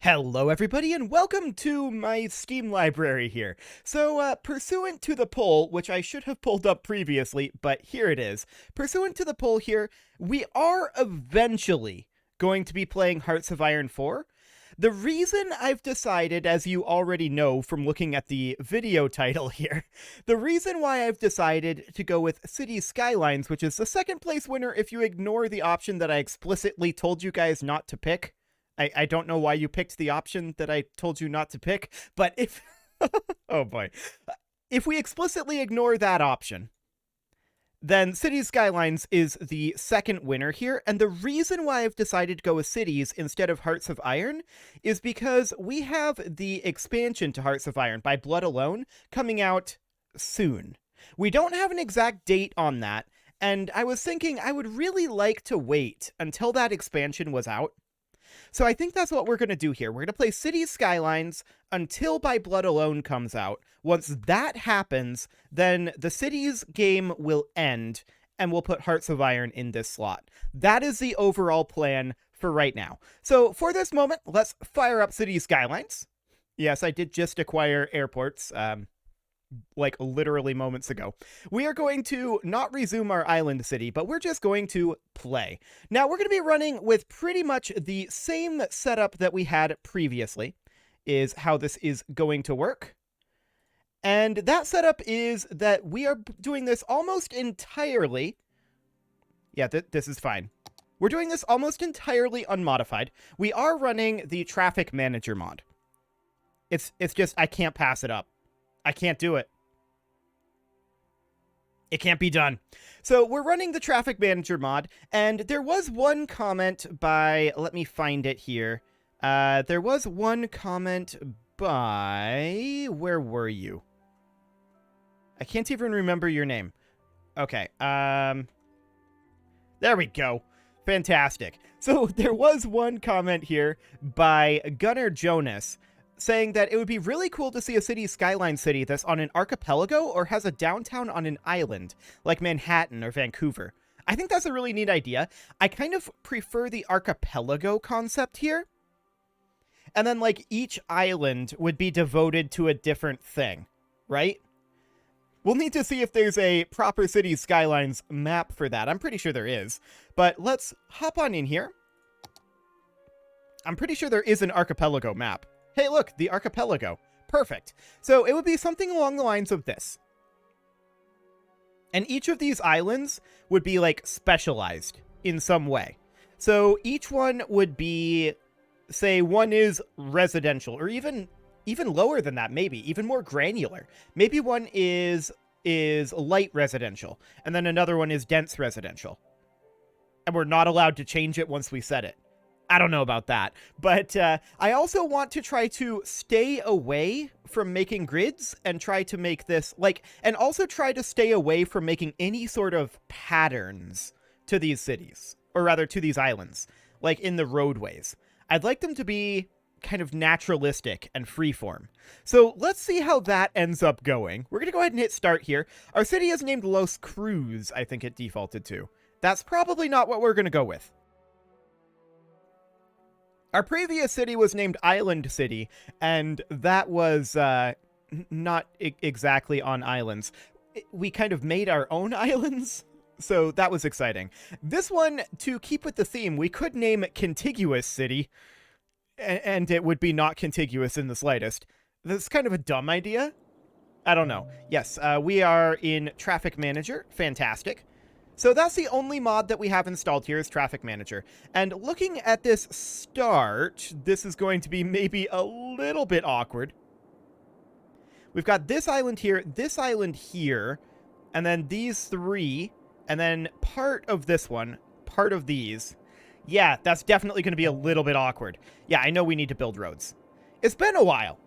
Hello everybody and welcome to my Steam library here. So, pursuant to the poll, which I should have pulled up previously, but here it is. Pursuant to the poll here, we are eventually going to be playing Hearts of Iron 4. The reason I've decided, as you already know from looking at the video title here, the reason why I've decided to go with Cities Skylines, which is the second place winner if you ignore the option that I explicitly told you guys not to pick. I don't know why you picked the option that I told you not to pick, but if... oh boy. If we explicitly ignore that option, then Cities Skylines is the second winner here, and the reason why I've decided to go with Cities instead of Hearts of Iron is because we have the expansion to Hearts of Iron by Blood Alone coming out soon. We don't have an exact date on that, and I was thinking I would really like to wait until that expansion was out. So I think that's what we're going to do here. We're going to play Cities Skylines until By Blood Alone comes out. Once that happens, then the Cities game will end, and we'll put Hearts of Iron in this slot. That is the overall plan for right now. So for this moment, let's fire up Cities Skylines. Yes, I did just acquire airports, like literally moments ago. We are going to not resume our island city, but we're just going to play. Now, we're going to be running with pretty much the same setup that we had previously, is how this is going to work. And that setup is that we are doing this almost entirely... Yeah, this is fine. We're doing this almost entirely unmodified. We are running the Traffic Manager mod. It's just, I can't pass it up. I can't do it. It can't be done. So we're running the Traffic Manager mod, and there was one comment by... Let me find it here. There was one comment by... Where were you? I can't even remember your name. Okay, there we go. Fantastic. So there was one comment here by Gunnar Jonas, saying that it would be really cool to see a Cities Skyline city that's on an archipelago or has a downtown on an island, like Manhattan or Vancouver. I think that's a really neat idea. I kind of prefer the archipelago concept here. And then, like, each island would be devoted to a different thing, right? We'll need to see if there's a proper Cities Skylines map for that. I'm pretty sure there is. But let's hop on in here. I'm pretty sure there is an archipelago map. Hey, look, the archipelago. Perfect. So it would be something along the lines of this. And each of these islands would be, like, specialized in some way. So each one would be, say, one is residential, or even lower than that, maybe, even more granular. Maybe one is light residential, and then another one is dense residential. And we're not allowed to change it once we set it. I don't know about that, but I also want to try to stay away from making grids and try to make this, like, and also try to stay away from making any sort of patterns to these cities, or rather to these islands, like in the roadways. I'd like them to be kind of naturalistic and freeform. So let's see how that ends up going. We're going to go ahead and hit start here. Our city is named Los Cruz, I think it defaulted to. That's probably not what we're going to go with. Our previous city was named Island City, and that was not exactly on islands. We kind of made our own islands, so that was exciting. This one, to keep with the theme, we could name it Contiguous City, and it would be not contiguous in the slightest. That's kind of a dumb idea. I don't know. Yes, we are in Traffic Manager. Fantastic. So that's the only mod that we have installed here is Traffic Manager. And looking at this start, this is going to be maybe a little bit awkward. We've got this island here, and then these three, and then part of this one, part of these. Yeah, that's definitely going to be a little bit awkward. Yeah, I know we need to build roads. It's been a while.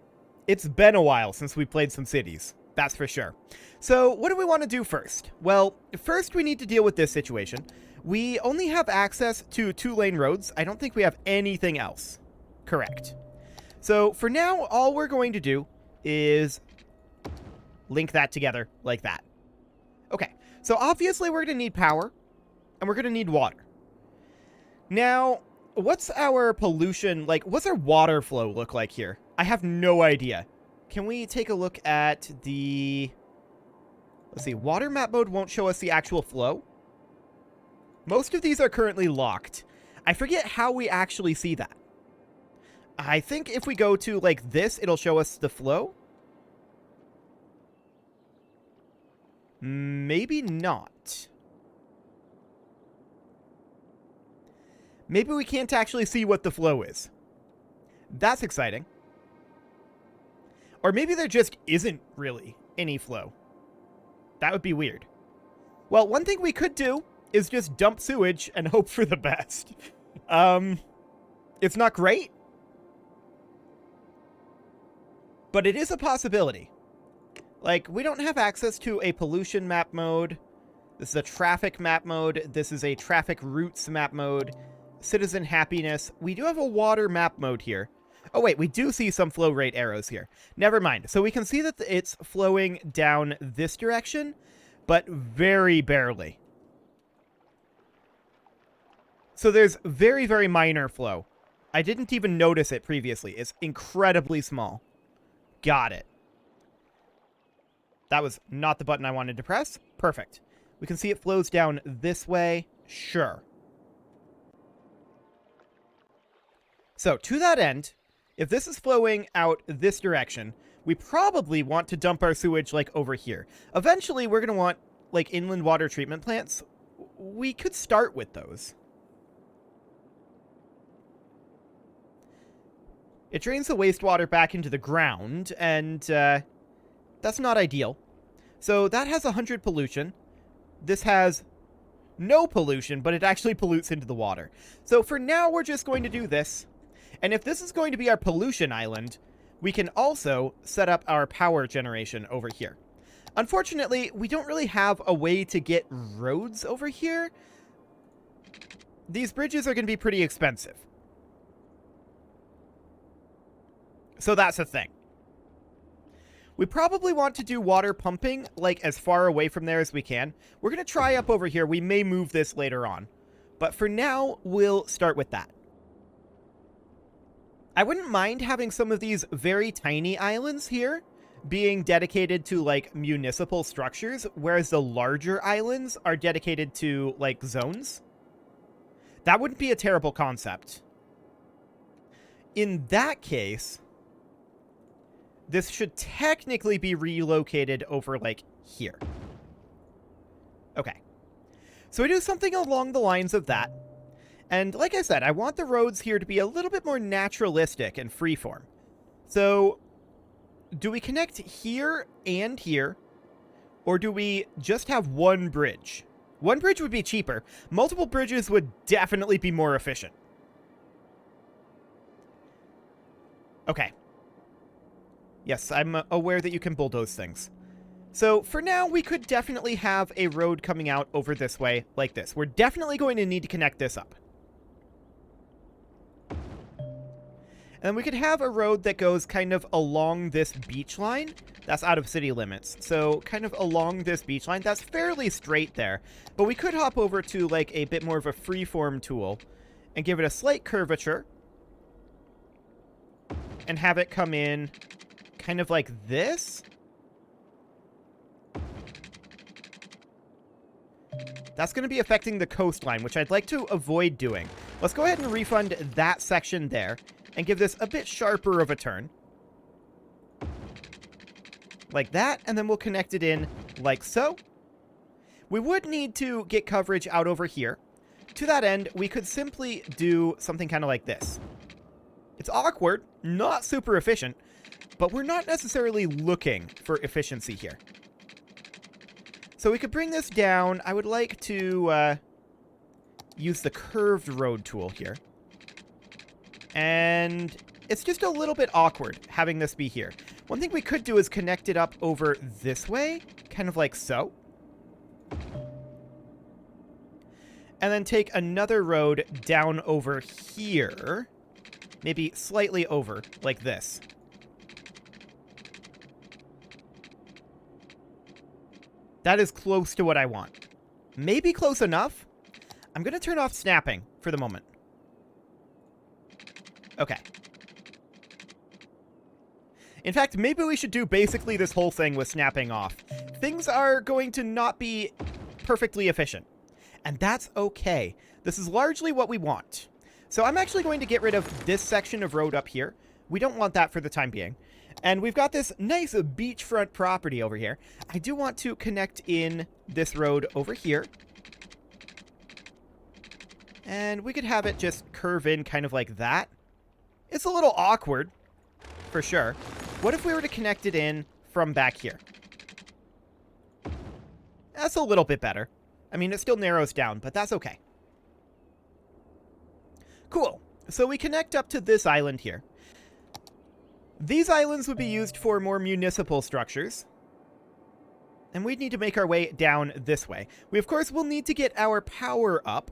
It's been a while since we played some cities. That's for sure. So what do we want to do first? Well, first we need to deal with this situation. We only have access to 2-lane roads. I don't think we have anything else. Correct. So for now, all we're going to do is link that together like that. Okay, so obviously we're going to need power, and we're going to need water. Now, What's our pollution, like, what's our water flow look like here? I have no idea. Can we take a look at the... Let's see, water map mode won't show us the actual flow. Most of these are currently locked. I forget how we actually see that. I think if we go to, like, this, it'll show us the flow. Maybe not. Maybe we can't actually see what the flow is. That's exciting. Or maybe there just isn't really any flow. That would be weird. Well, one thing we could do is just dump sewage and hope for the best. It's not great, but it is a possibility. Like, we don't have access to a pollution map mode. This is a traffic map mode. This is a traffic routes map mode. Citizen happiness. We do have a water map mode here. Oh, wait, we do see some flow rate arrows here. Never mind. So we can see that it's flowing down this direction, but very barely. So there's very, very minor flow. I didn't even notice it previously. It's incredibly small. Got it. That was not the button I wanted to press. Perfect. We can see it flows down this way. Sure. So, to that end, if this is flowing out this direction, we probably want to dump our sewage, like, over here. Eventually, we're going to want, like, inland water treatment plants. We could start with those. It drains the wastewater back into the ground, and that's not ideal. So that has 100 pollution. This has no pollution, but it actually pollutes into the water. So for now, we're just going to do this. And if this is going to be our pollution island, we can also set up our power generation over here. Unfortunately, we don't really have a way to get roads over here. These bridges are going to be pretty expensive. So that's a thing. We probably want to do water pumping, like, as far away from there as we can. We're going to try up over here. We may move this later on. But for now, we'll start with that. I wouldn't mind having some of these very tiny islands here being dedicated to, like, municipal structures, whereas the larger islands are dedicated to, like, zones. That wouldn't be a terrible concept. In that case, this should technically be relocated over, like, here. Okay. So we do something along the lines of that. And like I said, I want the roads here to be a little bit more naturalistic and freeform. So, do we connect here and here? Or do we just have one bridge? One bridge would be cheaper. Multiple bridges would definitely be more efficient. Okay. Yes, I'm aware that you can bulldoze things. So, for now, we could definitely have a road coming out over this way, like this. We're definitely going to need to connect this up. And we could have a road that goes kind of along this beach line. That's out of city limits. So, kind of along this beach line. That's fairly straight there. But we could hop over to, like, a bit more of a freeform tool and give it a slight curvature. And have it come in kind of like this. That's going to be affecting the coastline, which I'd like to avoid doing. Let's go ahead and refund that section there and give this a bit sharper of a turn. Like that, and then we'll connect it in like so. We would need to get coverage out over here. To that end, we could simply do something kind of like this. It's awkward, not super efficient, but we're not necessarily looking for efficiency here. So we could bring this down. I would like to use the curved road tool here. And it's just a little bit awkward having this be here. One thing we could do is connect it up over this way, kind of like so. And then take another road down over here. Maybe slightly over, like this. That is close to what I want. Maybe close enough. I'm going to turn off snapping for the moment. Okay. In fact, maybe we should do basically this whole thing with snapping off. Things are going to not be perfectly efficient. And that's okay. This is largely what we want. So I'm actually going to get rid of this section of road up here. We don't want that for the time being. And we've got this nice beachfront property over here. I do want to connect in this road over here. And we could have it just curve in kind of like that. It's a little awkward, for sure. What if we were to connect it in from back here? That's a little bit better. I mean, it still narrows down, but that's okay. Cool. So we connect up to this island here. These islands would be used for more municipal structures. And we'd need to make our way down this way. We, of course, will need to get our power up.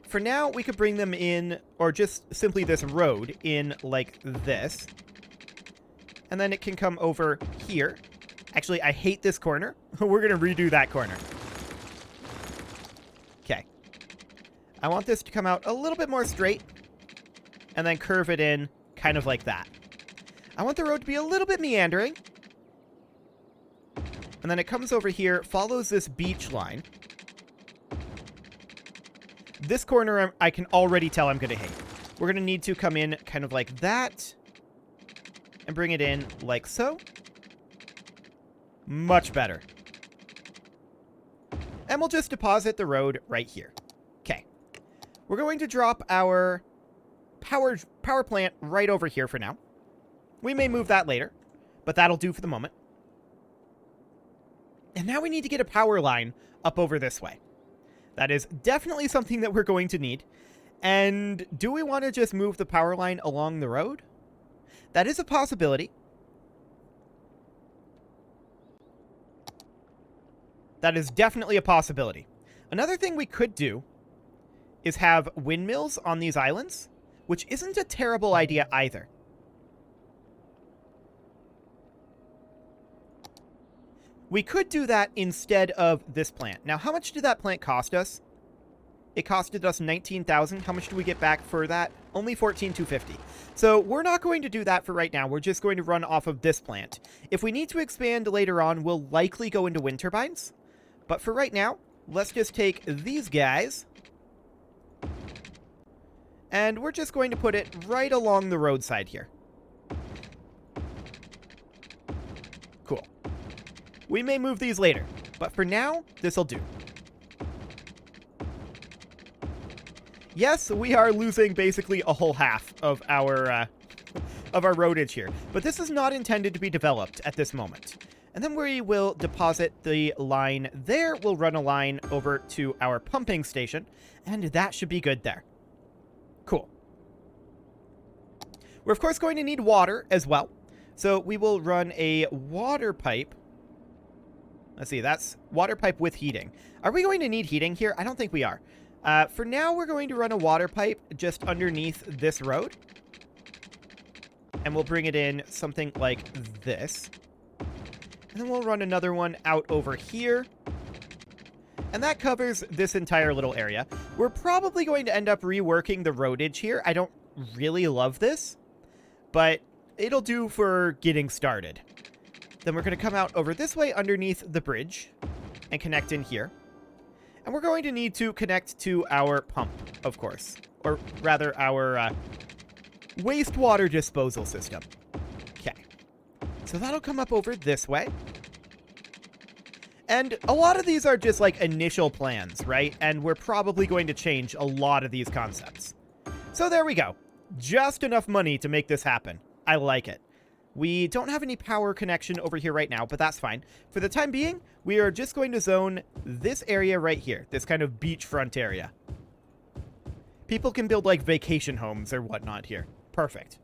For now, we could bring them in, or just simply this road, in like this. And then it can come over here. Actually, I hate this corner. We're going to redo that corner. Okay. I want this to come out a little bit more straight. And then curve it in kind of like that. I want the road to be a little bit meandering. And then it comes over here, follows this beach line. This corner, I can already tell I'm going to hate. We're going to need to come in kind of like that. And bring it in like so. Much better. And we'll just deposit the road right here. Okay. We're going to drop our power plant right over here for now. We may move that later, but that'll do for the moment. And now we need to get a power line up over this way. That is definitely something that we're going to need. And do we want to just move the power line along the road? That is a possibility. That is definitely a possibility. Another thing we could do is have windmills on these islands, which isn't a terrible idea either. We could do that instead of this plant. Now, how much did that plant cost us? It costed us $19,000. How much do we get back for that? Only $14,250. So we're not going to do that for right now. We're just going to run off of this plant. If we need to expand later on, we'll likely go into wind turbines. But for right now, let's just take these guys. And we're just going to put it right along the roadside here. Cool. We may move these later, but for now, this'll do. Yes, we are losing basically a whole half of our roadage here, but this is not intended to be developed at this moment. And then we will deposit the line there. We'll run a line over to our pumping station, and that should be good there. Cool. We're, of course, going to need water as well. So we will run a water pipe. Let's see, that's water pipe with heating. Are we going to need heating here? I don't think we are. For now, we're going to run a water pipe just underneath this road. And we'll bring it in something like this. And then we'll run another one out over here. And that covers this entire little area. We're probably going to end up reworking the roadage here. I don't really love this, but it'll do for getting started. Then we're going to come out over this way underneath the bridge and connect in here. And we're going to need to connect to our pump, of course. Or rather, our wastewater disposal system. Okay. So that'll come up over this way. And a lot of these are just like initial plans, right? And we're probably going to change a lot of these concepts. So there we go. Just enough money to make this happen. I like it. We don't have any power connection over here right now, but that's fine. For the time being, we are just going to zone this area right here, this kind of beachfront area. People can build like vacation homes or whatnot here. Perfect.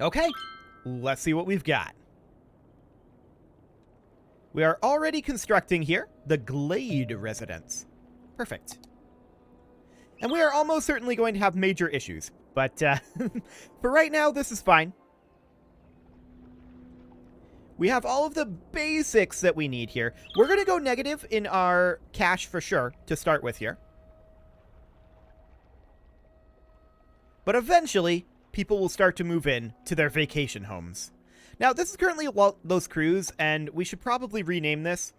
Okay, let's see what we've got. We are already constructing here the Glade residence. Perfect. And we are almost certainly going to have major issues. But for right now, this is fine. We have all of the basics that we need here. We're going to go negative in our cash for sure to start with here. But eventually, people will start to move in to their vacation homes. Now, this is currently Los Cruz, and we should probably rename this.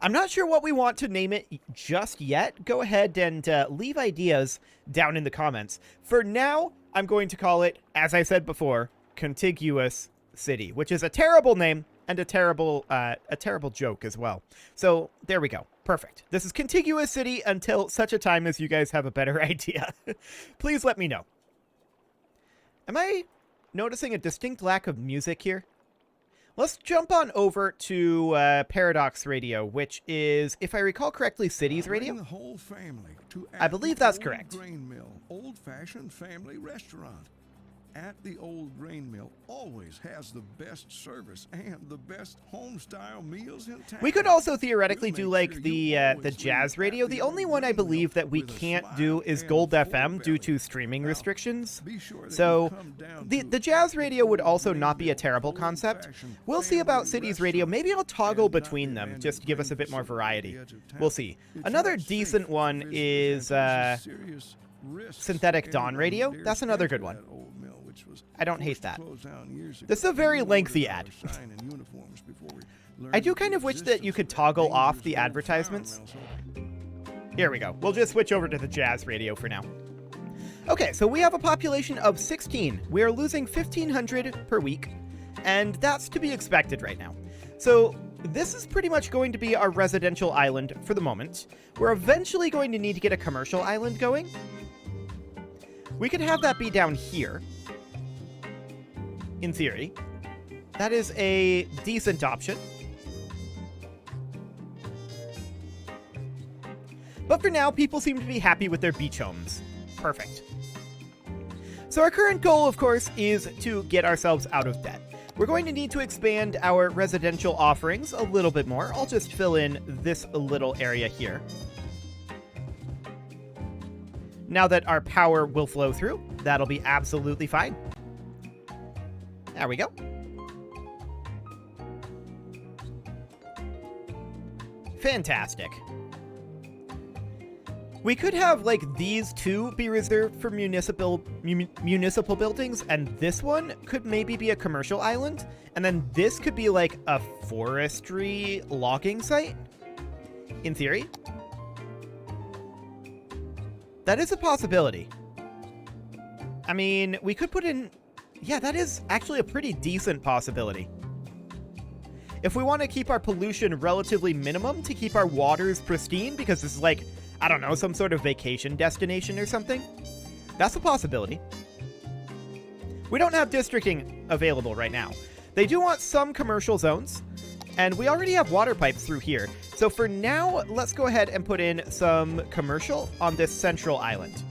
I'm not sure what we want to name it just yet. Go ahead and leave ideas down in the comments. For now, I'm going to call it, as I said before, Contiguous City, which is a terrible name and a terrible joke as well. So there we go. Perfect. This is Contiguous City until such a time as you guys have a better idea. Please let me know. Am I noticing a distinct lack of music here? Let's jump on over to Paradox Radio, which is, if I recall correctly, Cities Radio. The whole family to I believe that's correct. Grain Mill, old-fashioned family restaurant. At the Old Grain Mill always has the best service and the best home-style meals in town. We could also theoretically do like the jazz radio. The only one I believe that we can't do is Gold FM due to streaming restrictions. So the jazz radio would also not be a terrible concept. We'll see about Cities Radio. Maybe I'll toggle between them just to give us a bit more variety. We'll see. Another decent one is Synthetic Dawn Radio. That's another good one. I don't hate that. This is a very lengthy ad. I do kind of wish that you could toggle off the advertisements. Here we go. We'll just switch over to the jazz radio for now. Okay, so we have a population of 16. We are losing 1,500 per week, and that's to be expected right now. So this is pretty much going to be our residential island for the moment. We're eventually going to need to get a commercial island going. We could have that be down here. In theory. That is a decent option. But for now, people seem to be happy with their beach homes. Perfect. So our current goal, of course, is to get ourselves out of debt. We're going to need to expand our residential offerings a little bit more. I'll just fill in this little area here. Now that our power will flow through, that'll be absolutely fine. There we go. Fantastic. We could have, like, these two be reserved for municipal buildings, and this one could maybe be a commercial island, and then this could be, like, a forestry logging site, in theory. That is a possibility. I mean, we could put in... Yeah, that is actually a pretty decent possibility. If we want to keep our pollution relatively minimum to keep our waters pristine, because this is like, I don't know, some sort of vacation destination or something, that's a possibility. We don't have districting available right now. They do want some commercial zones, and we already have water pipes through here. So for now, let's go ahead and put in some commercial on this central island.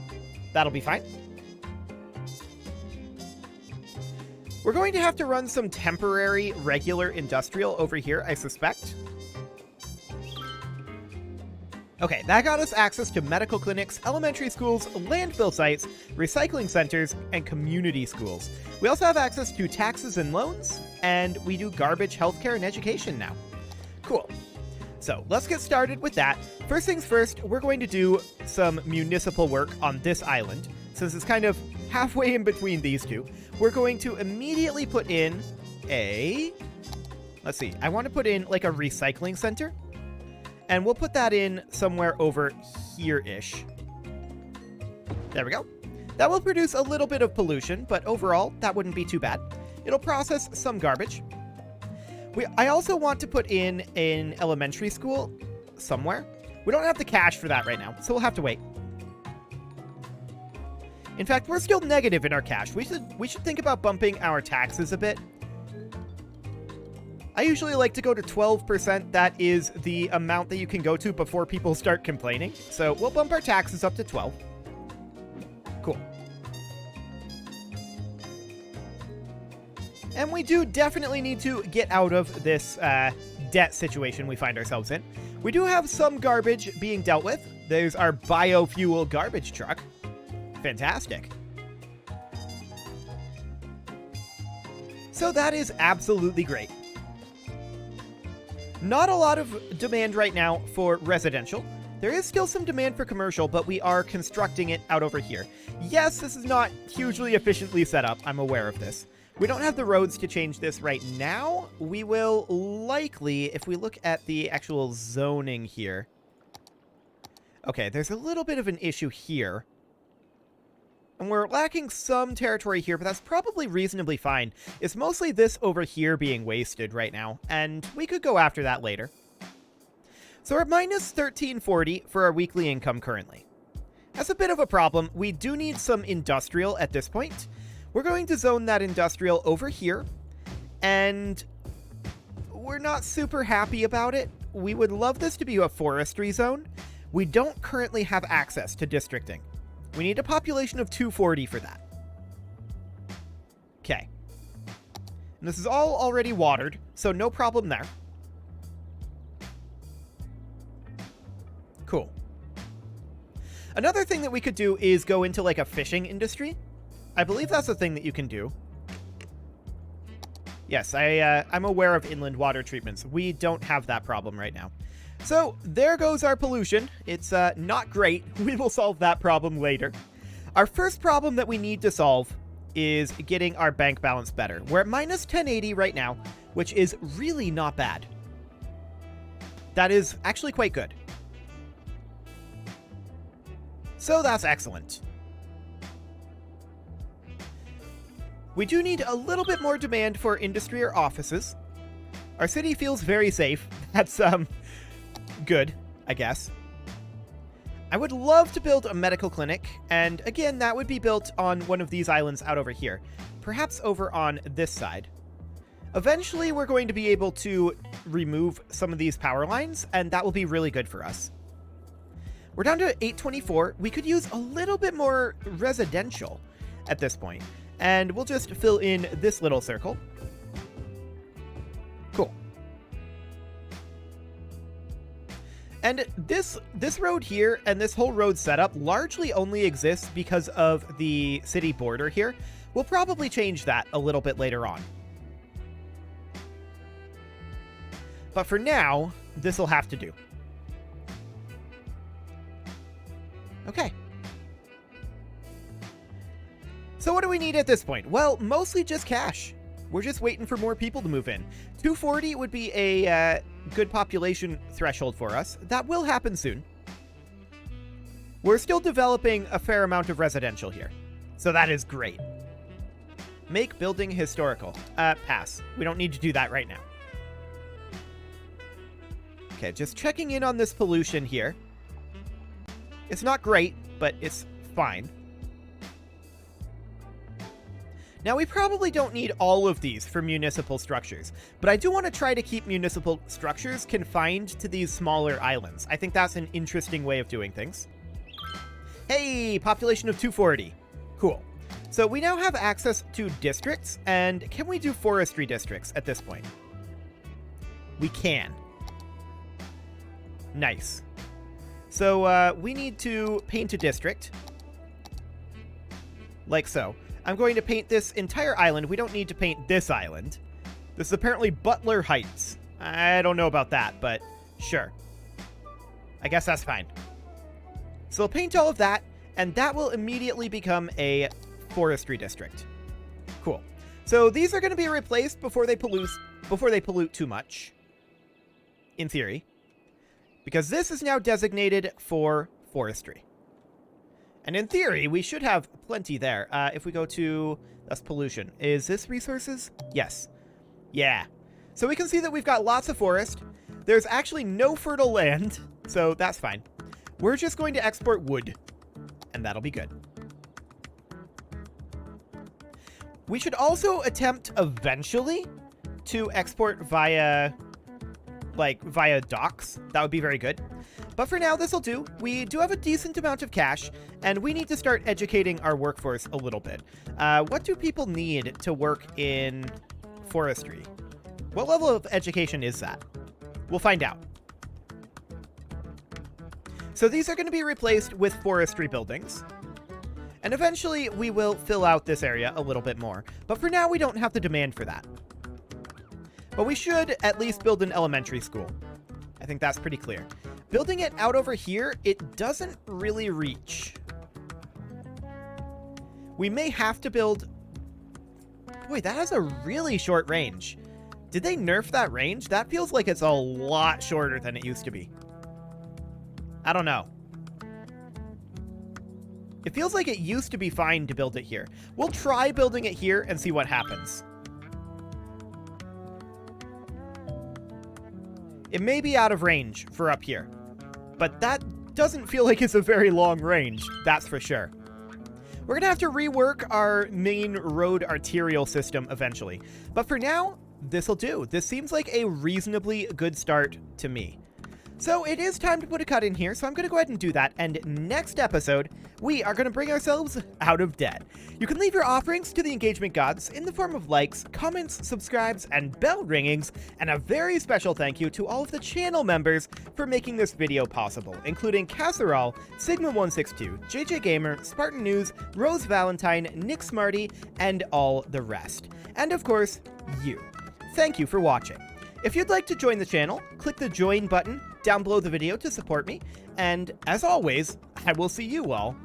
That'll be fine. We're going to have to run some temporary, regular industrial over here, I suspect. Okay, that got us access to medical clinics, elementary schools, landfill sites, recycling centers, and community schools. We also have access to taxes and loans, and we do garbage, healthcare, and education now. Cool. So let's get started with that. First things first, we're going to do some municipal work on this island, since it's kind of halfway in between these two. We're going to immediately put in a... Let's see. I want to put in like a recycling center. And we'll put that in somewhere over here-ish. There we go. That will produce a little bit of pollution, but overall, that wouldn't be too bad. It'll process some garbage. I also want to put in an elementary school somewhere. We don't have the cash for that right now, so we'll have to wait. In fact, we're still negative in our cash. We should think about bumping our taxes a bit. I usually like to go to 12%. That is the amount that you can go to before people start complaining. So we'll bump our taxes up to 12. Cool. And we do definitely need to get out of this debt situation we find ourselves in. We do have some garbage being dealt with. There's our biofuel garbage truck. Fantastic. So that is absolutely great. Not a lot of demand right now for residential. There is still some demand for commercial, but we are constructing it out over here. Yes, this is not hugely efficiently set up. I'm aware of this. We don't have the roads to change this right now. We will likely, if we look at the actual zoning here. Okay, there's a little bit of an issue here. And we're lacking some territory here, but that's probably reasonably fine. It's mostly this over here being wasted right now, and we could go after that later. So we're minus 1340 for our weekly income currently. That's a bit of a problem. We do need some industrial at this point. We're going to zone that industrial over here, and we're not super happy about it. We would love this to be a forestry zone. We don't currently have access to districting. We need a population of 240 for that. Okay. And this is all already watered, so no problem there. Cool. Another thing that we could do is go into like a fishing industry. I believe that's a thing that you can do. Yes, I'm aware of inland water treatments. We don't have that problem right now. So there goes our pollution. It's not great. We will solve that problem later. Our first problem that we need to solve is getting our bank balance better. We're at minus 1080 right now, which is really not bad. That is actually quite good. So that's excellent. We do need a little bit more demand for industry or offices. Our city feels very safe. That's, good, I guess. I would love to build a medical clinic, and again, that would be built on one of these islands out over here. Perhaps over on this side. Eventually, we're going to be able to remove some of these power lines, and that will be really good for us. We're down to 824. We could use a little bit more residential at this point. And we'll just fill in this little circle. Cool. And this road here and this whole road setup largely only exists because of the city border here. We'll probably change that a little bit later on. But for now, this will have to do. Okay. So what do we need at this point? Well, mostly just cash. We're just waiting for more people to move in. 240 would be a good population threshold for us. That will happen soon. We're still developing a fair amount of residential here. So that is great. Make building historical. Pass. We don't need to do that right now. Okay, just checking in on this pollution here. It's not great, but it's fine. Now, we probably don't need all of these for municipal structures, but I do want to try to keep municipal structures confined to these smaller islands. I think that's an interesting way of doing things. Hey, population of 240. Cool. So we now have access to districts, and can we do forestry districts at this point? We can. Nice. So we need to paint a district. Like so. I'm going to paint this entire island. We don't need to paint this island. This is apparently Butler Heights. I don't know about that, but sure. I guess that's fine. So we'll paint all of that, and that will immediately become a forestry district. Cool. So these are going to be replaced before they pollute too much. In theory. Because this is now designated for forestry. And in theory, we should have plenty there. If we go to... That's pollution. Is this resources? Yes. Yeah. So we can see that we've got lots of forest. There's actually no fertile land, so that's fine. We're just going to export wood. And that'll be good. We should also attempt eventually to export via docks. That would be very good. But for now, this will do. We do have a decent amount of cash, and we need to start educating our workforce a little bit. What do people need to work in forestry? What level of education is that? We'll find out. So these are going to be replaced with forestry buildings. And eventually, we will fill out this area a little bit more. But for now, we don't have the demand for that. But we should at least build an elementary school. I think that's pretty clear. Building it out over here, it doesn't really reach. We may have to build... Boy, that has a really short range. Did they nerf that range? That feels like it's a lot shorter than it used to be. I don't know. It feels like it used to be fine to build it here. We'll try building it here and see what happens. It may be out of range for up here, but that doesn't feel like it's a very long range, that's for sure. We're gonna have to rework our main road arterial system eventually, but for now, this'll do. This seems like a reasonably good start to me. So it is time to put a cut in here, so I'm going to go ahead and do that, and next episode, we are going to bring ourselves out of debt. You can leave your offerings to the engagement gods in the form of likes, comments, subscribes, and bell ringings, and a very special thank you to all of the channel members for making this video possible, including Casserole, Sigma162, JJ Gamer, Spartan News, Rose Valentine, Nick Smarty, and all the rest. And of course, you. Thank you for watching. If you'd like to join the channel, click the join button down below the video to support me, and as always, I will see you all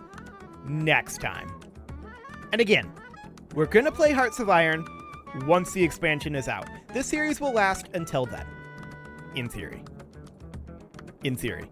next time. And again, we're gonna play Hearts of Iron once the expansion is out. This series will last until then. In theory. In theory.